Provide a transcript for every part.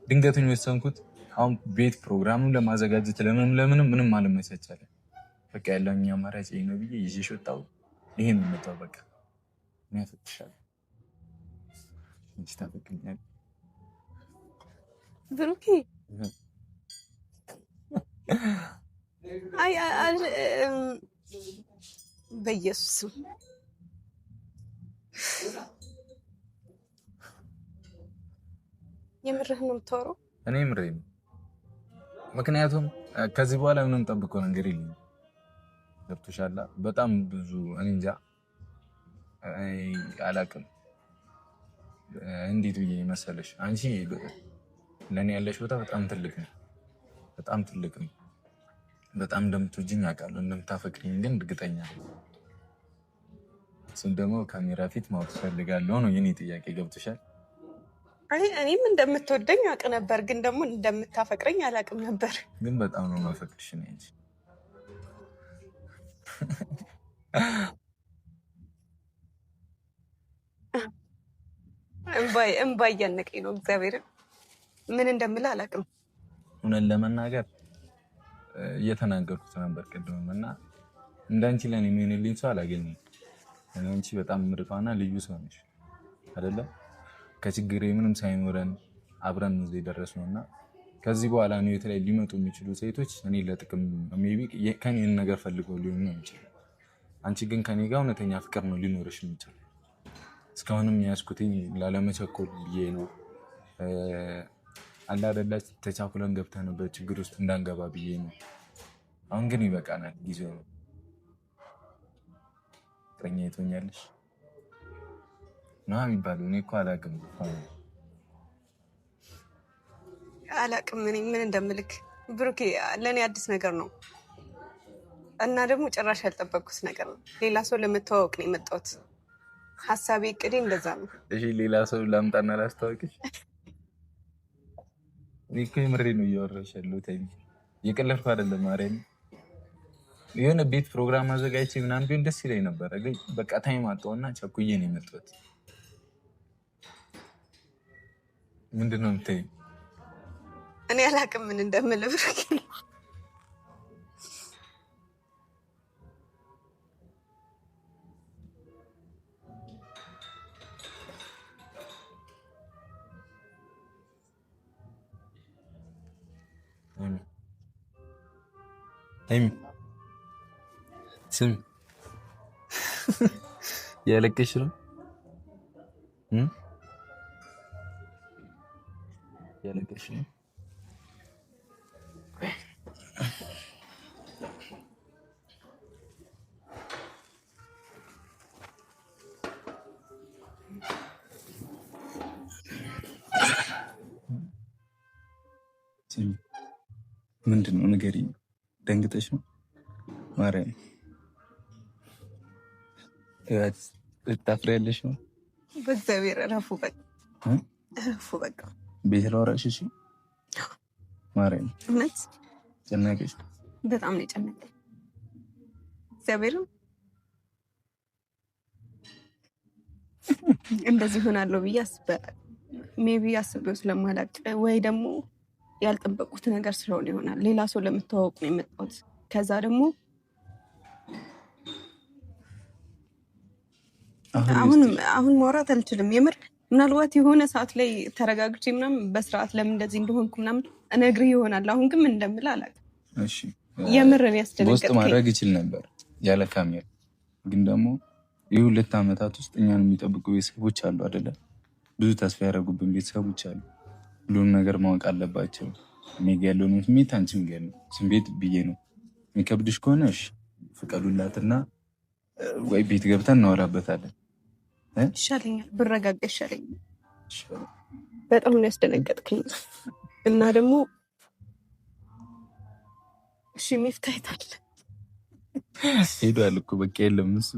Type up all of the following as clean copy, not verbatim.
ድንገት ነው የወሰንኩት። አሁን ቤት ፕሮግራሙን ለማዘጋጀት ለምንም አለመቻቻለ። በቃ ያለኝ አማራጭ ይሄ ነው ብዬ ይዤሽ ወጣሁ። ይሄን ነው የመጣው። በቃ ምን ያፈጥሻል? ታፈቅኛል ብሩኬ? አይ በኢየሱስ የምርህን ነው የምታወራው? እኔ ምሬን። ምክንያቱም ከዚህ በኋላ ምንም ጠብቀው ነገር የለም። ገብቶሻል? በጣም ብዙ እኔ እንጃ አላውቅም። እንዴት ብዬ መሰለሽ፣ አንቺ ለኔ ያለሽ ቦታ በጣም ትልቅ ነው። በጣም ትልቅ ነው። በጣም እንደምትወጂኝ አውቃለሁ። እንደምታፈቅሪኝ ግን እርግጠኛ ነኝ። እሱን ደግሞ ካሜራ ፊት ማወቅ ፈልጋለሁ ነው የኔ ጥያቄ። ገብቶሻል? አይ እኔም እንደምትወደኝ አውቅ ነበር፣ ግን ደግሞ እንደምታፈቅረኝ አላውቅም ነበር። ግን በጣም ነው ማፈቅርሽ ነው እንጂ እምባ እያነቀኝ ነው። እግዚአብሔርን ምን እንደምልህ አላውቅም። እውነት ለመናገር እየተናገርኩት ነበር ቅድምም እና እንዳንቺ ለኔ የሚሆንልኝ ሰው አላገኘም። አንቺ በጣም ምርጧና ልዩ ሰው ነሽ አይደለ? ከችግሬ ምንም ሳይኖረን አብረን እዚህ ደረስነው እና ከዚህ በኋላ ነው የተለይ ሊመጡ የሚችሉ ሴቶች እኔ ለጥቅም ሜቢ ከኔን ነገር ፈልገው ሊሆን ነው ይችላል። አንቺ ግን ከኔ ጋር እውነተኛ ፍቅር ነው ሊኖርሽ የሚችል። እስካሁንም ያስኩትኝ ላለመቸኮል ብዬ ነው። አላ አይደላች ተቻኩለን ገብተንበት ችግር ውስጥ እንዳንገባ ብዬ ነው። አሁን ግን ይበቃናል፣ ጊዜው ነው። ፍቅረኛ የትሆኛለሽ ነው የሚባለው። እኔ እኮ አላውቅም ምን እንደምልክ ብሩኬ፣ ለእኔ አዲስ ነገር ነው እና ደግሞ ጭራሽ ያልጠበቅኩት ነገር ነው። ሌላ ሰው ለመተዋወቅ ነው የመጣሁት። ሀሳቤ እቅዴ እንደዛ ነው። እሺ ሌላ ሰው ላምጣና ላስተዋወቅሽ? እኔ እኮ የምሬ ነው እያወራሁሽ ያለሁት። እየቀለድኩ አይደለም። ማርያም የሆነ ቤት ፕሮግራም አዘጋጅቼ ምናምን ቢሆን ደስ ይለኝ ነበረ፣ ግን በቃ ታይም አጣሁና ቸኩዬ ነው የመጣሁት። ምንድን ነው የምታይኝ? እኔ አላውቅም ምን እንደምልህ ብሩኬ። ስም ያለቀሽ ነው ያለቀሽ ነው። ምንድን ነው ንገሪኝ። ደንግጠሽ ነው? ማርያም ታፍሪያለሽ ነው? በእግዚአብሔር እረፉ በቃ እረፉ በቃ። ቤት ላወራሽ? እሺ ማርያም እውነት ጨነቀሽ? በጣም ነው የጨነቀኝ። እግዚአብሔርም እንደዚህ ሆናለሁ ብዬ ሜቢ አስቤው ስለማላውቅ ወይ ደግሞ ያልጠበቁት ነገር ስለሆነ ይሆናል። ሌላ ሰው ለመተዋወቅ ነው የመጣሁት። ከዛ ደግሞ አሁን ማውራት አልችልም የምር። ምናልባት የሆነ ሰዓት ላይ ተረጋግቼ ምናምን በስርዓት ለምን እንደዚህ እንደሆንኩ ምናምን እነግርህ ይሆናል። አሁን ግን ምን እንደምልህ አላውቅም። እሺ የምርን ያስደነገጥከኝ ውስጥ ማድረግ ይችል ነበር ያለ ካሜራ። ግን ደግሞ የ2 ዓመታት ውስጥ እኛን የሚጠብቁ ቤተሰቦች አሉ አይደለ? ብዙ ተስፋ ያደረጉብን ቤተሰቦች አሉ። ሁሉም ነገር ማወቅ አለባቸው። እኔ ጋ ያለውን ስሜት አንቺም ጋ ያለው ስሜት ብዬ ነው። የሚከብድሽ ከሆነ እሺ ፍቀዱላትና ወይ ቤት ገብተን እናወራበታለን። ይሻለኛል፣ ብረጋጋ ይሻለኛል። በጣም ነው ያስደነገጥከኝ። እና ደግሞ እሺ ሚፍታህ የት አለ? ሄዷል እኮ በቃ የለም እሱ።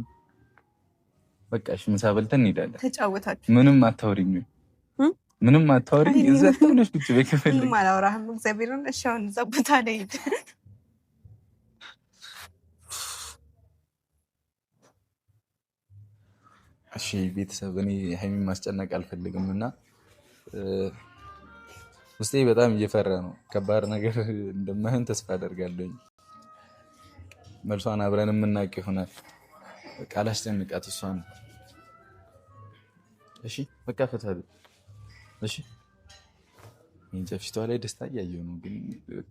በቃ እሺ ምሳ በልተን እንሄዳለን። ተጫወታችሁ? ምንም አታወሪኝ፣ ምንም አታወሪኝ። እዛ ተውለሽ ቁጭ በከፈል ምንም አላወራህም። እግዚአብሔርን እሺ አሁን እዛ ቦታ ላይ ሂድ። እሺ ቤተሰብ፣ እኔ ሀይሚን ማስጨነቅ አልፈልግም እና ውስጤ በጣም እየፈራ ነው። ከባድ ነገር እንደማይሆን ተስፋ አደርጋለሁ። መልሷን አብረን የምናውቅ ይሆናል። በቃ አላስጨንቃት እሷን። እሺ በቃ ፈታል። እሺ ፊቷ ላይ ደስታ እያየሁ ነው፣ ግን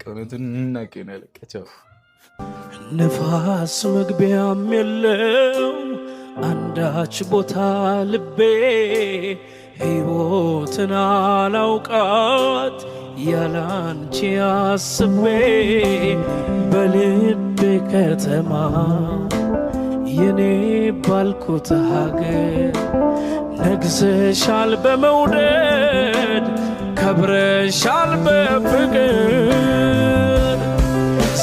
እውነቱን እናውቅ ይሆናል። በቃ ቻው። ንፋስ መግቢያም የለው አንዳች ቦታ ልቤ ሕይወትን አላውቃት ያላንቺ አስቤ በልቤ ከተማ የኔ ባልኩት ሀገር ነግሰሻል በመውደድ ከብረሻል በፍቅር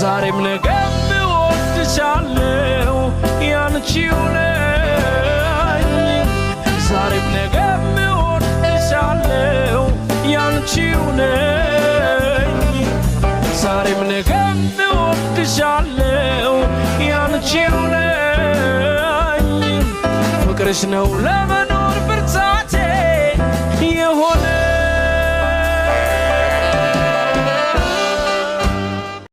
ዛሬም ነገም እወድሻለሁ ያንቺው ነኝ ዛሬም ነገም እወድሻለሁ ያንቺው ነኝ ዛሬም ነገም እወድሻለሁ ያንቺው ነኝ ፍቅርሽ ነው ለመ